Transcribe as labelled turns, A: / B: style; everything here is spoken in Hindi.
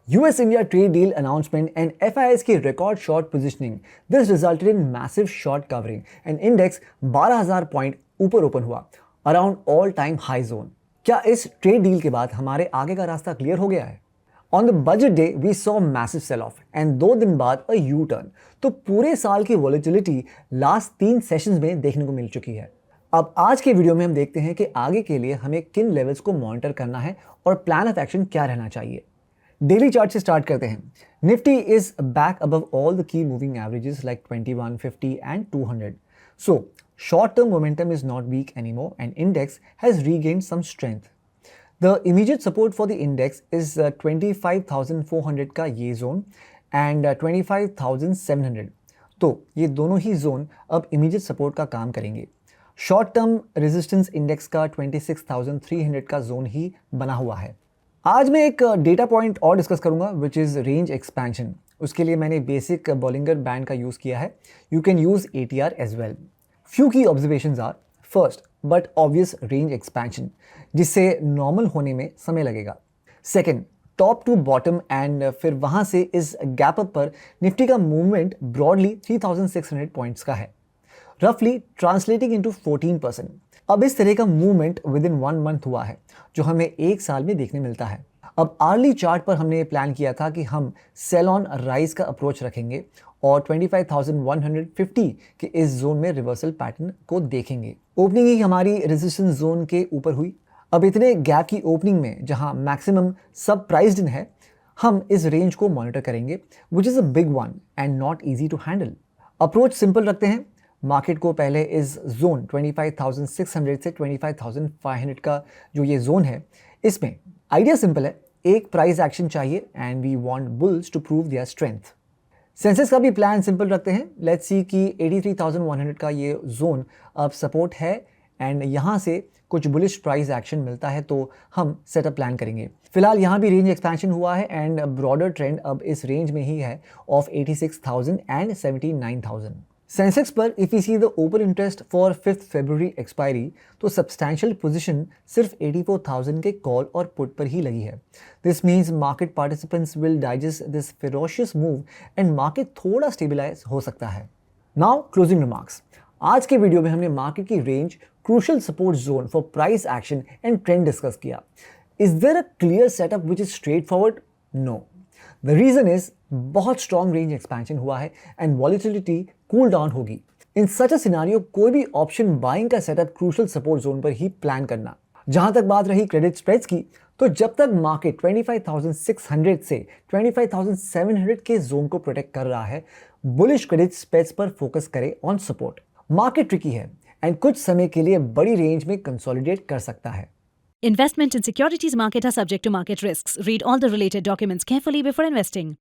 A: US India trade deal announcement and FIS की record short positioning. This resulted in massive short covering and index 12,000 point ऊपर ओपन हुआ around all time high zone. क्या इस ट्रेड डील के बाद हमारे आगे का रास्ता क्लियर हो गया है? On the budget day we saw massive sell off and 2 दिन बाद अ यू टर्न। तो पूरे साल की वॉलेटिलिटी लास्ट 3 सेशंस में देखने को मिल चुकी है। अब आज के वीडियो में हम देखते हैं कि आगे के लिए हमें किन लेवल्स को मॉनिटर करना है और प्लान ऑफ एक्शन क्या रहना चाहिए। डेली चार्ट से स्टार्ट करते हैं। Nifty is back above all the key moving averages like 21, 50 and 200. So short-term momentum is not weak anymore and index has regained some strength. The immediate support for the index is 25,400 का ये जोन and 25,700. तो ये दोनों ही जोन अब इमीडिएट सपोर्ट का काम करेंगे। शॉर्ट टर्म रेजिस्टेंस इंडेक्स का 26,300 का जोन ही बना हुआ है। आज मैं एक डेटा पॉइंट और डिस्कस करूंगा विच इज़ रेंज एक्सपेंशन। उसके लिए मैंने बेसिक बॉलिंगर बैंड का यूज़ किया है। You can use ATR as well. Few की observations are first but obvious range expansion जिससे नॉर्मल होने में समय लगेगा। Second top to bottom and फिर वहाँ से इस गैप अप पर निफ्टी का मूवमेंट ब्रॉडली 3,600 पॉइंट्स का है, रफली ट्रांसलेटिंग इनटू 14%। अब इस तरह का मूवमेंट विद इन 1 मंथ हुआ है जो हमें एक साल में देखने मिलता है। अब आर्ली चार्ट पर हमने प्लान किया था कि हम सेल ऑन राइज का अप्रोच रखेंगे और 25,150 के इस जोन में रिवर्सल पैटर्न को देखेंगे। ओपनिंग ही हमारी रेजिस्टेंस जोन के ऊपर हुई। अब इतने गैप की ओपनिंग में जहां मैक्सिमम सब प्राइस्ड इन है, हम इस रेंज को मॉनिटर करेंगे which is a big one and not easy to handle. Approach simple रखते हैं। मार्केट को पहले इस जोन 25,600 से 25,500 का जो ये जोन है, इसमें आइडिया सिंपल है, एक प्राइस एक्शन चाहिए and we want bulls to prove their strength. Sensex का भी प्लान सिंपल रखते हैं। लेट्स सी कि 83,100 का ये जोन अब सपोर्ट है एंड यहाँ से कुछ बुलिश प्राइस एक्शन मिलता है तो हम सेटअप प्लान करेंगे। फिलहाल यहाँ भी रेंज एक्सपेंशन हुआ है एंड ब्रॉडर ट्रेंड अब इस रेंज में ही है ऑफ 86,000 एंड 79,000। सेंसेक्स पर if you see the open interest for 5 February expiry तो सब्सटैंशियल पोजीशन सिर्फ 84,000 के कॉल और पुट पर ही लगी है। This means market participants will digest this ferocious move and market थोड़ा स्टेबलाइज हो सकता है। Now closing remarks. आज के वीडियो में हमने मार्केट की range, crucial support zone for price action and trend discuss किया। Is there a clear setup which is straightforward? No. The reason is बहुत स्ट्रॉन्ग रेंज एक्सपेंशन हुआ है एंड वॉलेटिलिटी कूल डाउन होगी। इन सच अ सिनेरियो कोई भी ऑप्शन बाइंग का सेटअप क्रूशियल सपोर्ट जोन पर ही प्लान करना। जहां तक बात रही क्रेडिट स्प्रेड्स की, तो जब तक मार्केट 25,600 से 25,700 के जोन को प्रोटेक्ट कर रहा है, बुलिश क्रेडिट स्प्रेड्स पर फोकस करें ऑन सपोर्ट। मार्केट ट्रिकी है एंड कुछ समय के लिए बड़ी रेंज में कंसोलिडेट कर सकता है।
B: Investment in securities market are subject to market risks. Read all the related documents carefully before investing.